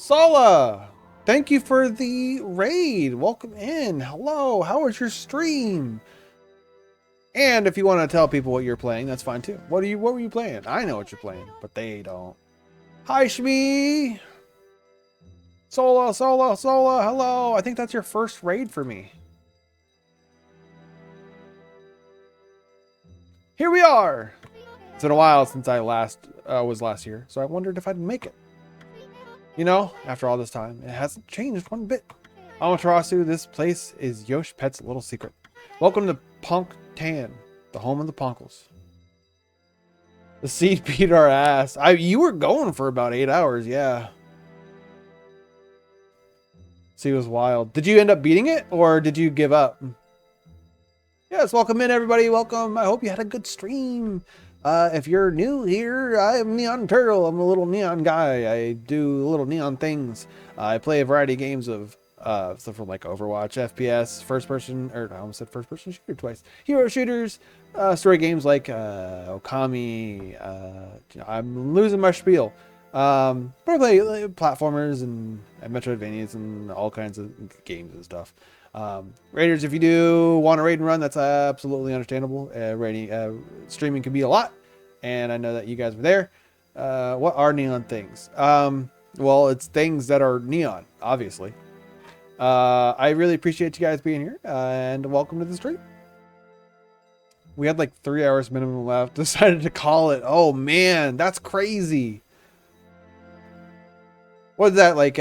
Sola, thank you for the raid. Welcome in. Hello, how was your stream? And if you want to tell people what you're playing, that's fine too. What were you playing? I know what you're playing, but they don't. Hi, Shmi. Sola, hello. I think that's your first raid for me. Here we are. It's been a while since I was last year, so I wondered if I'd make it. You know, after all this time, it hasn't changed one bit. Amaterasu, this place is Yosh Pet's little secret. Welcome to Ponk Tan, the home of the Poncles. The seed beat our ass. You were going for about 8 hours, yeah. Sea was wild. Did you end up beating it, or did you give up? Yes, welcome in, everybody. Welcome. I hope you had a good stream. If you're new here, I'm NeonTurtle. I'm a little neon guy. I do little neon things. I play a variety of games of stuff from like Overwatch, FPS, first person, or I almost said first person shooter twice. Hero shooters, story games like Okami. I'm losing my spiel. But I play platformers and Metroidvanias and all kinds of games and stuff. Raiders, if you do want to raid and run, that's absolutely understandable. Streaming can be a lot, and I know that you guys were there. What are neon things? Well, it's things that are neon, obviously. I really appreciate you guys being here, and welcome to the stream. We had like 3 hours minimum left. Decided to call it. Oh man, that's crazy. What is that like?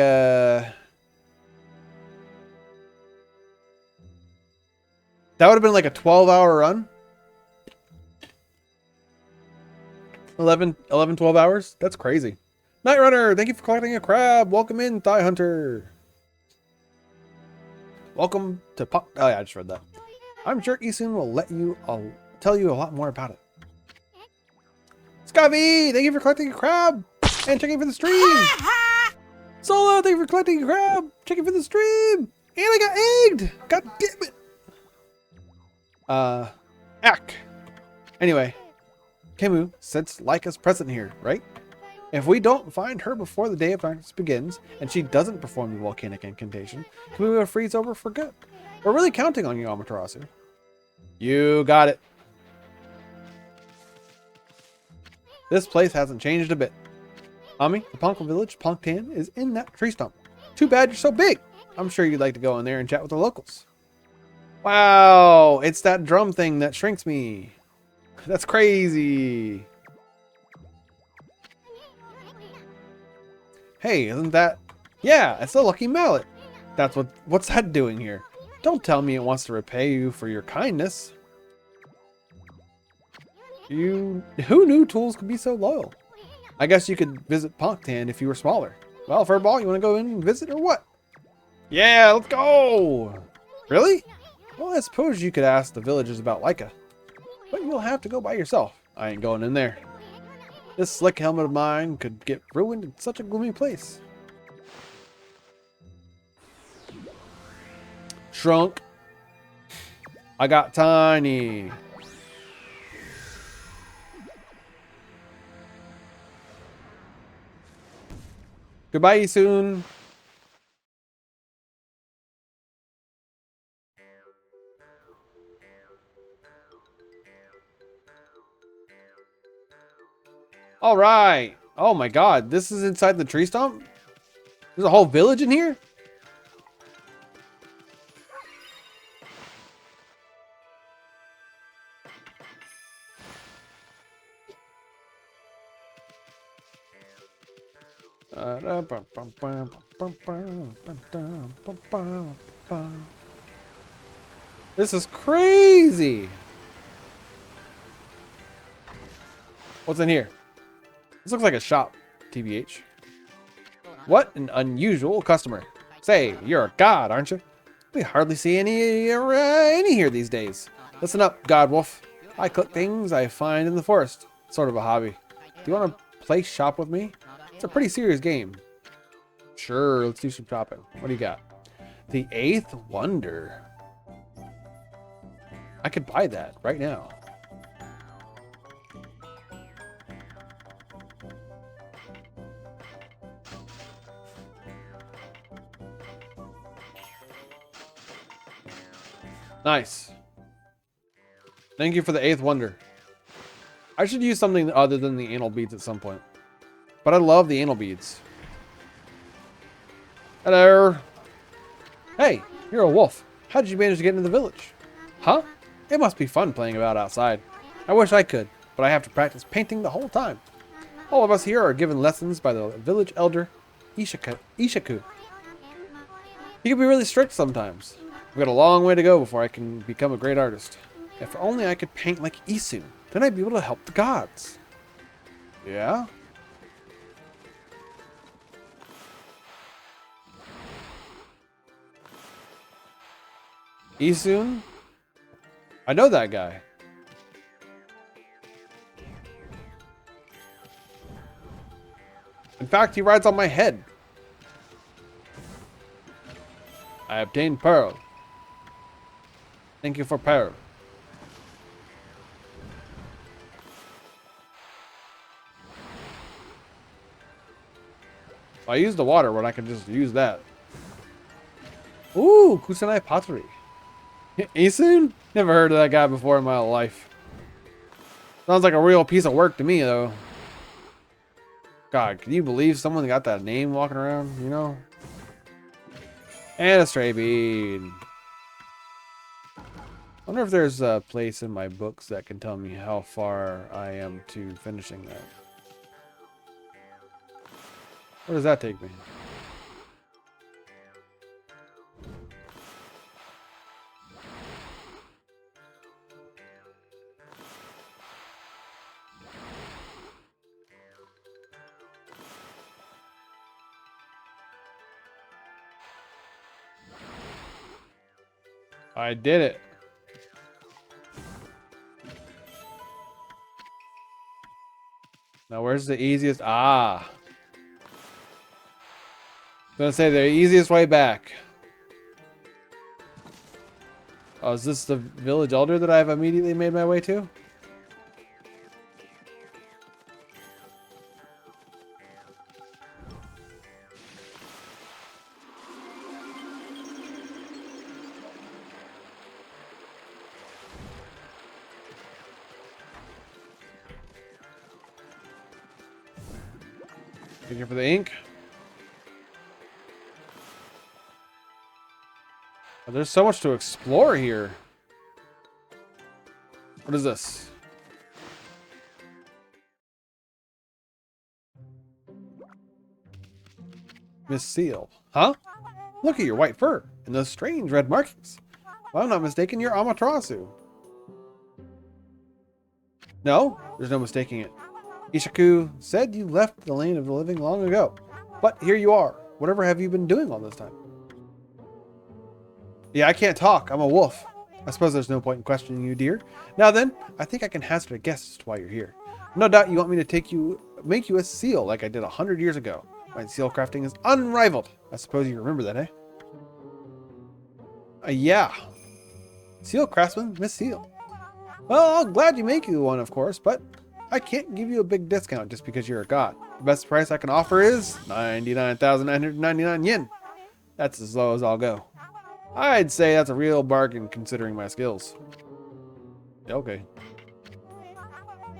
That would have been like a 12-hour run. 11, 12 hours? That's crazy. Night Runner, thank you for collecting a crab. Welcome in, Thigh Hunter. Welcome to Pop. Oh yeah, I just read that. I'm sure Isun will tell you a lot more about it. Scubby, thank you for collecting a crab and checking for the stream. Solo, thank you for collecting a crab, checking for the stream. And I got egged. God damn it. Ack. Anyway, Kemu sends Laika's present here, right? If we don't find her before the Day of Darkness begins, and she doesn't perform the volcanic incantation, Kemu will freeze over for good. We're really counting on you, Amaterasu. You got it. This place hasn't changed a bit. Ami, the Ponkle village, Ponktan, is in that tree stump. Too bad you're so big. I'm sure you'd like to go in there and chat with the locals. Wow, it's that drum thing that shrinks me. That's crazy. Hey, isn't that? Yeah, it's a lucky mallet. What's that doing here? Don't tell me it wants to repay you for your kindness. Who knew tools could be so loyal? I guess you could visit Ponktan if you were smaller. Well, Furball, you want to go in and visit or what? Yeah, let's go. Really? Well, I suppose you could ask the villagers about Laika. But you'll have to go by yourself. I ain't going in there. This slick helmet of mine could get ruined in such a gloomy place. Shrunk. I got tiny. Goodbye, soon. All right. Oh my God, this is inside the tree stump? There's a whole village in here? This is crazy. What's in here? This looks like a shop, TBH. What an unusual customer. Say, you're a god, aren't you? We hardly see any here these days. Listen up, Godwolf. I collect things I find in the forest. Sort of a hobby. Do you want to play shop with me? It's a pretty serious game. Sure, let's do some shopping. What do you got? The Eighth Wonder. I could buy that right now. Nice. Thank you for the 8th wonder. I should use something other than the anal beads at some point. But I love the anal beads. Hello. Hey, you're a wolf. How did you manage to get into the village? Huh? It must be fun playing about outside. I wish I could, but I have to practice painting the whole time. All of us here are given lessons by the village elder, Ishaku. He can be really strict sometimes. I've got a long way to go before I can become a great artist. If only I could paint like Isun, then I'd be able to help the gods. Yeah? Isun? I know that guy. In fact, he rides on my head. I obtained Pearl. Thank you for Pearl. I used the water when I could just use that. Ooh, Kusanai Pottery. Isun? Never heard of that guy before in my life. Sounds like a real piece of work to me, though. God, can you believe someone got that name walking around, you know? And a stray bead. I wonder if there's a place in my books that can tell me how far I am to finishing that. Where does that take me? I did it. Now where's the easiest? Ah. I'm gonna say the easiest way back. Oh, is this the village elder that I've immediately made my way to? Thank you for the ink. Oh, there's so much to explore here. What is this? Miss Seal. Huh? Look at your white fur and those strange red markings. If I'm not mistaken, you're Amaterasu. No, there's no mistaking it. Ishaku said you left the lane of the living long ago. But here you are. Whatever have you been doing all this time? Yeah, I can't talk. I'm a wolf. I suppose there's no point in questioning you, dear. Now then, I think I can hazard a guess as to why you're here. No doubt you want me to make you a seal like I did 100 years ago. My seal crafting is unrivaled. I suppose you remember that, eh? Yeah. Seal craftsman, Miss Seal. Well, I'm glad you make you one, of course, but I can't give you a big discount just because you're a god. The best price I can offer is 99,999 yen. That's as low as I'll go. I'd say that's a real bargain considering my skills. Okay.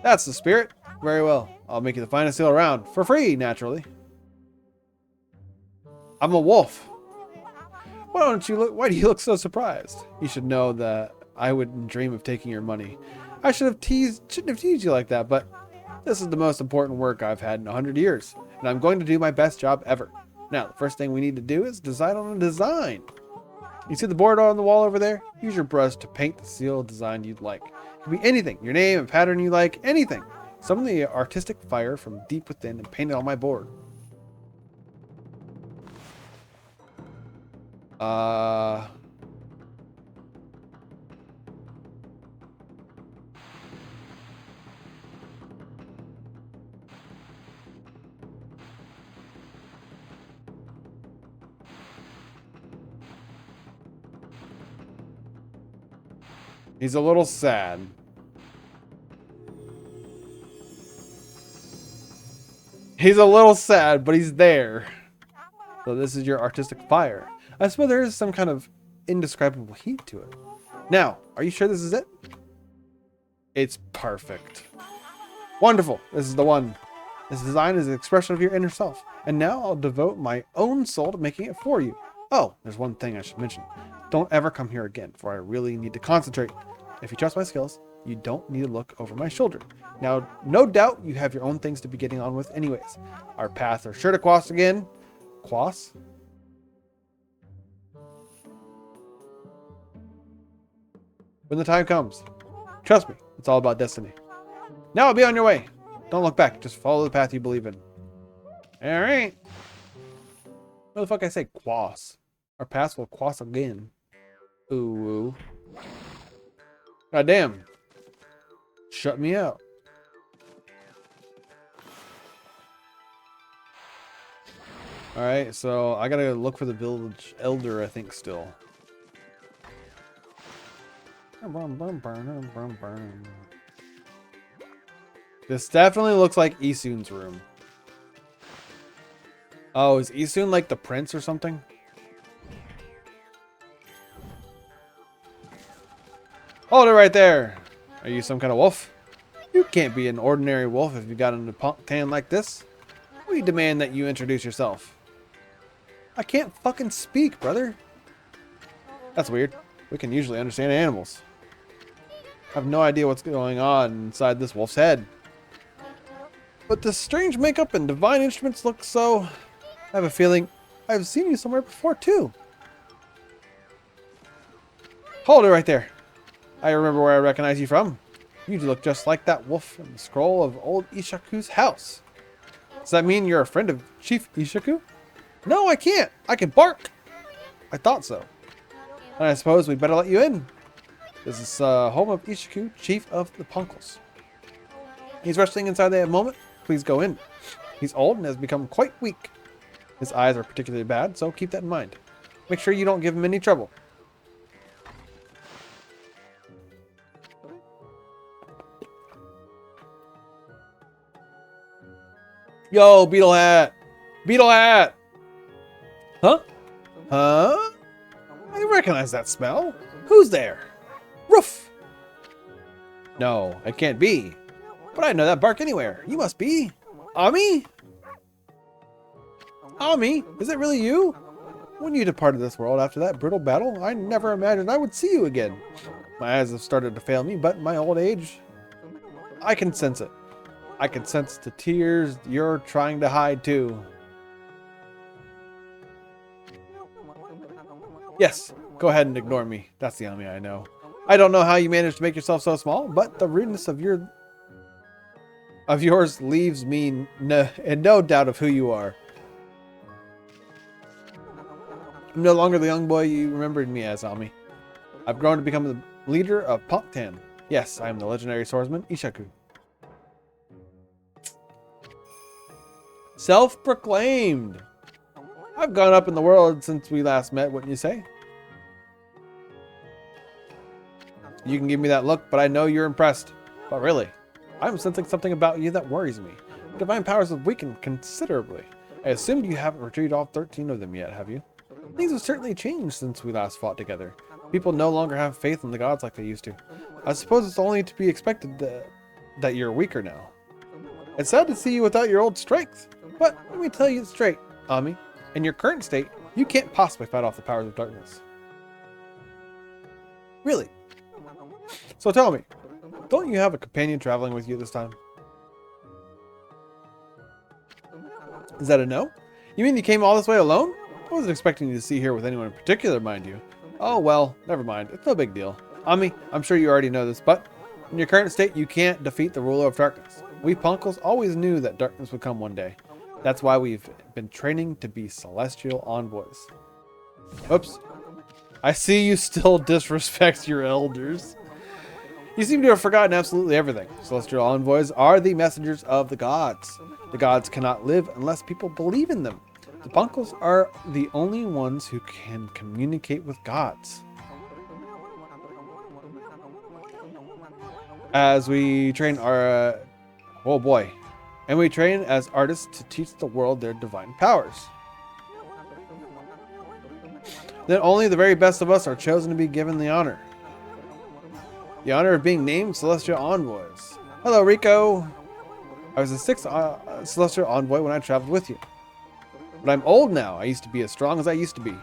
That's the spirit. Very well. I'll make you the finest seal around. For free, naturally. I'm a wolf. Why do you look so surprised? You should know that I wouldn't dream of taking your money. I shouldn't have teased you like that, but this is the most important work I've had in 100 years, and I'm going to do my best job ever. Now, the first thing we need to do is decide on a design. You see the board on the wall over there? Use your brush to paint the seal design you'd like. It can be anything, your name and pattern you like, anything. Summon the artistic fire from deep within and paint it on my board. He's a little sad. He's a little sad, but he's there. So this is your artistic fire. I suppose there is some kind of indescribable heat to it. Now, are you sure this is it? It's perfect. Wonderful. This is the one. This design is an expression of your inner self. And now I'll devote my own soul to making it for you. Oh, there's one thing I should mention. Don't ever come here again, for I really need to concentrate. If you trust my skills, you don't need to look over my shoulder. Now, no doubt you have your own things to be getting on with anyways. Our paths are sure to cross again. Cross? When the time comes. Trust me, it's all about destiny. Now I'll be on your way. Don't look back. Just follow the path you believe in. All right. What the fuck I say? Cross. Our paths will cross again. Ooh. God damn. Shut me out. Alright, so I gotta look for the village elder, I think, still. This definitely looks like Isun's room. Oh, is Isun like the prince or something? Hold it right there. Are you some kind of wolf? You can't be an ordinary wolf if you got in a punk tan like this. We demand that you introduce yourself. I can't fucking speak, brother. That's weird. We can usually understand animals. I have no idea what's going on inside this wolf's head. But the strange makeup and divine instruments look so... I have a feeling I've seen you somewhere before, too. Hold it right there. I remember where I recognize you from. You look just like that wolf in the scroll of old Ishaku's house. Does that mean you're a friend of Chief Ishaku? No, I can't. I can bark. I thought so. And I suppose we'd better let you in. This is home of Ishaku, Chief of the Poncles. He's resting inside there at the moment. Please go in. He's old and has become quite weak. His eyes are particularly bad, so keep that in mind. Make sure you don't give him any trouble. Yo, Beetle Hat! Beetle Hat! Huh? Huh? I recognize that smell. Who's there? Roof! No, it can't be. But I know that bark anywhere. You must be. Ami? Ami, is it really you? When you departed this world after that brutal battle, I never imagined I would see you again. My eyes have started to fail me, but in my old age, I can sense it. I can sense the tears you're trying to hide too. Yes, go ahead and ignore me. That's the Ami I know. I don't know how you managed to make yourself so small, but the rudeness of yours leaves me in no doubt of who you are. I'm no longer the young boy you remembered me as, Ami. I've grown to become the leader of Poktan. Yes, I am the legendary swordsman, Ishaku. Self-proclaimed. I've gone up in the world since we last met, wouldn't you say? You can give me that look, but I know you're impressed. But really, I'm sensing something about you that worries me. Divine powers have weakened considerably. I assumed you haven't retrieved all 13 of them yet, have you? Things have certainly changed since we last fought together. People no longer have faith in the gods like they used to. I suppose it's only to be expected that you're weaker now. It's sad to see you without your old strength. But let me tell you straight, Ami. In your current state, you can't possibly fight off the powers of darkness. Really? So tell me, don't you have a companion traveling with you this time? Is that a no? You mean you came all this way alone? I wasn't expecting you to see here with anyone in particular, mind you. Oh well, never mind. It's no big deal. Ami, I'm sure you already know this, but in your current state, you can't defeat the ruler of darkness. We Poncles always knew that darkness would come one day. That's why we've been training to be celestial envoys. Oops. I see you still disrespect your elders. You seem to have forgotten absolutely everything. Celestial envoys are the messengers of the gods. The gods cannot live unless people believe in them. The Poncles are the only ones who can communicate with gods. As we train our... oh boy. And we train as artists to teach the world their divine powers. Then only the very best of us are chosen to be given the honor. The honor of being named Celestial Envoys. Hello, Rico. I was the 6th Celestial Envoy when I traveled with you. But I'm old now. I used to be as strong as I used to be.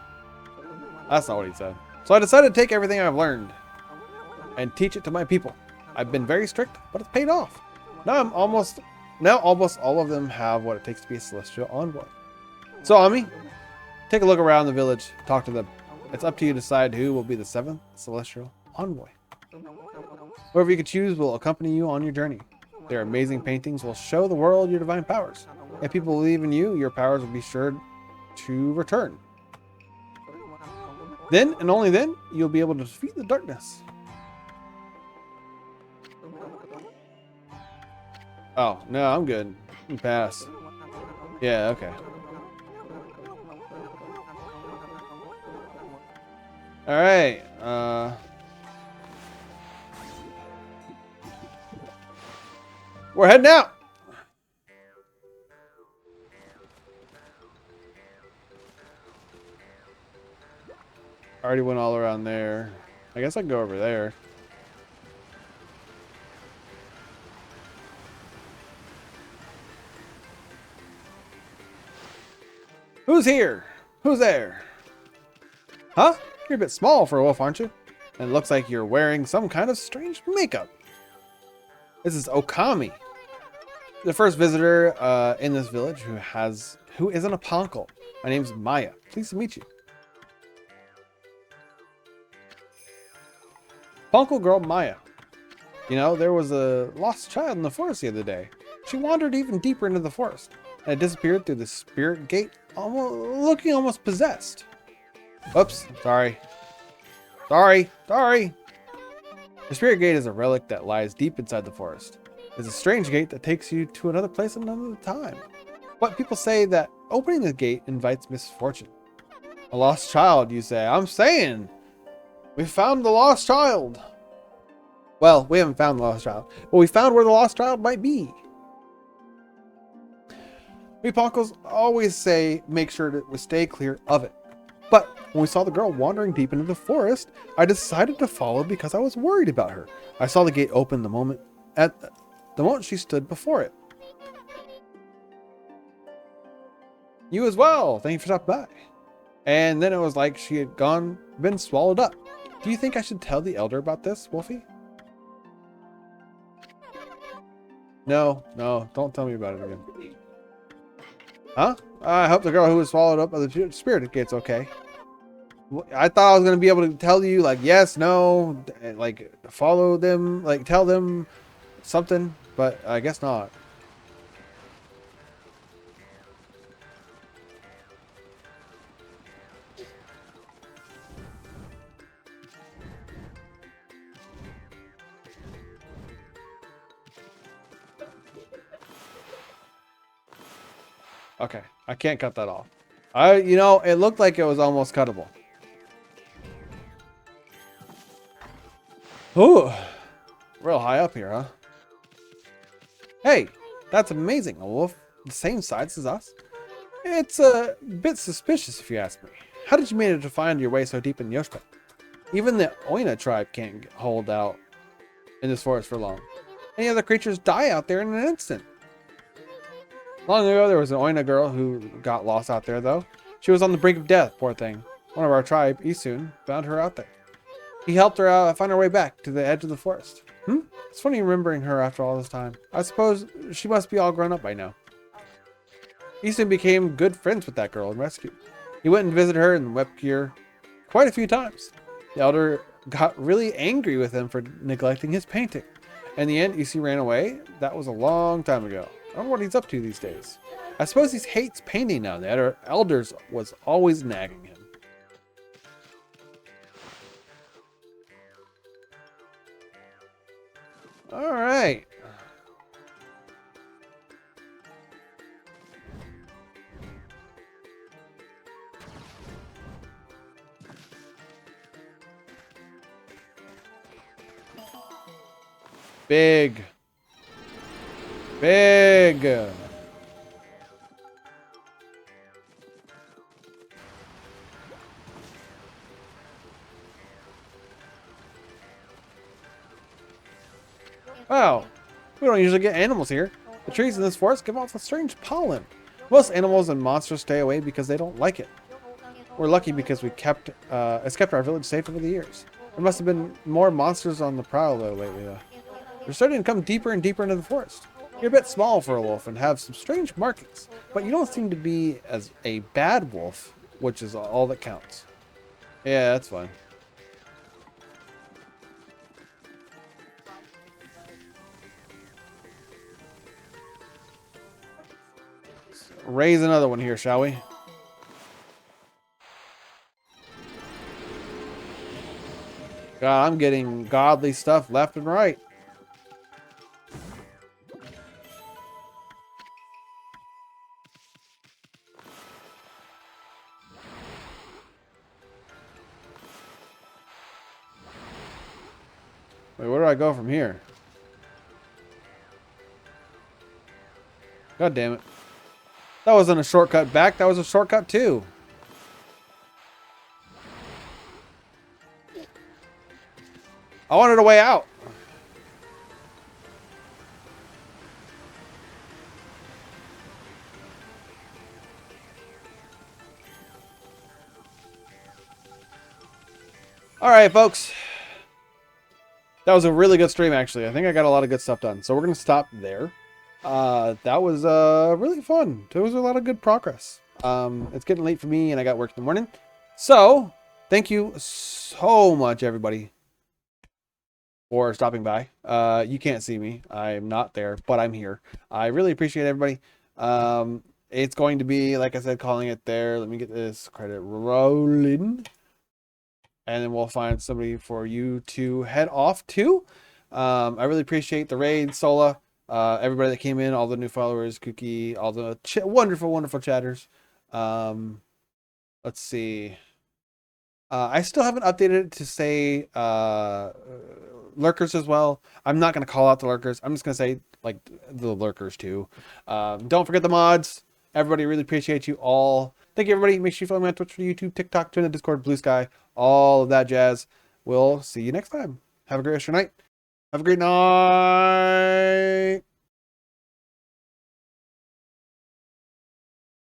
That's not what he said. So I decided to take everything I've learned and teach it to my people. I've been very strict, but it's paid off. Now almost all of them have what it takes to be a Celestial Envoy. So Ami, take a look around the village, talk to them. It's up to you to decide who will be the 7th Celestial Envoy. Whoever you can choose will accompany you on your journey. Their amazing paintings will show the world your divine powers. If people believe in you, your powers will be sure to return. Then, and only then, you'll be able to defeat the darkness. Oh, no, I'm good. Pass. Yeah, okay. Alright, we're heading out! I already went all around there. I guess I can go over there. Who's here? Who's there? Huh? You're a bit small for a wolf, aren't you? And it looks like you're wearing some kind of strange makeup. This is Okami, the first visitor in this village who isn't a Ponkle. My name's Maya. Pleased to meet you. Ponkle girl Maya. You know, there was a lost child in the forest the other day. She wandered even deeper into the forest and disappeared through the spirit gate, looking almost possessed. Oops, sorry. Sorry. The spirit gate is a relic that lies deep inside the forest. It's a strange gate that takes you to another place another time. But people say that opening the gate invites misfortune. A lost child, you say. I'm saying, we found the lost child. Well, we haven't found the lost child, but we found where the lost child might be. We Ponkles always say make sure that we stay clear of it. But when we saw the girl wandering deep into the forest, I decided to follow because I was worried about her. I saw the gate open the moment she stood before it. You as well. Thank you for stopping by. And then it was like she had been swallowed up. Do you think I should tell the elder about this, Wolfie? No, don't tell me about it again. Huh? I hope the girl who was swallowed up by the spirit gate's okay. I thought I was going to be able to tell you, like, yes, no, like, follow them, like, tell them something, but I guess not. Okay, I can't cut that off. You know, it looked like it was almost cuttable. Ooh, real high up here, huh? Hey, that's amazing. A wolf the same size as us? It's a bit suspicious if you ask me. How did you manage to find your way so deep in the ocean? Even the Oina tribe can't hold out in this forest for long. Any other creatures die out there in an instant. Long ago, there was an Oina girl who got lost out there, though. She was on the brink of death, poor thing. One of our tribe, Isun, found her out there. He helped her find her way back to the edge of the forest. It's funny remembering her after all this time. I suppose she must be all grown up by now. Isun became good friends with that girl and rescued. He went and visited her in wet gear quite a few times. The elder got really angry with him for neglecting his painting. In the end, Isun ran away. That was a long time ago. I wonder what he's up to these days. I suppose he hates painting now. The elders was always nagging him. All right. Big. Wow, we don't usually get animals here. The trees in this forest give off a strange pollen. Most animals and monsters stay away because they don't like it. We're lucky because it's kept our village safe over the years. There must have been more monsters on the prowl though lately though. We're starting to come deeper and deeper into the forest. You're a bit small for a wolf and have some strange markings, but you don't seem to be as a bad wolf, which is all that counts. Yeah, that's fine. Let's raise another one here, shall we? God, I'm getting godly stuff left and right. Wait, where do I go from here? God damn it. That wasn't a shortcut back, that was a shortcut too. I wanted a way out. All right, folks. That was a really good stream, actually. I think I got a lot of good stuff done. So we're going to stop there. That was really fun. There was a lot of good progress. It's getting late for me, and I got work in the morning. So thank you so much, everybody, for stopping by. You can't see me. I'm not there, but I'm here. I really appreciate everybody. It's going to be, like I said, calling it there. Let me get this credit rolling. And then we'll find somebody for you to head off to. I really appreciate the raid, Sola, everybody that came in, all the new followers, Cookie, all the wonderful, wonderful chatters. Let's see. I still haven't updated it to say lurkers as well. I'm not going to call out the lurkers. I'm just going to say like the lurkers too. Don't forget the mods. Everybody, really appreciate you all. Thank you, everybody. Make sure you follow me on Twitch, YouTube, TikTok, Twitter, Discord, Blue Sky, all of that jazz. We'll see you next time. Have a great rest of your night. Have a great night.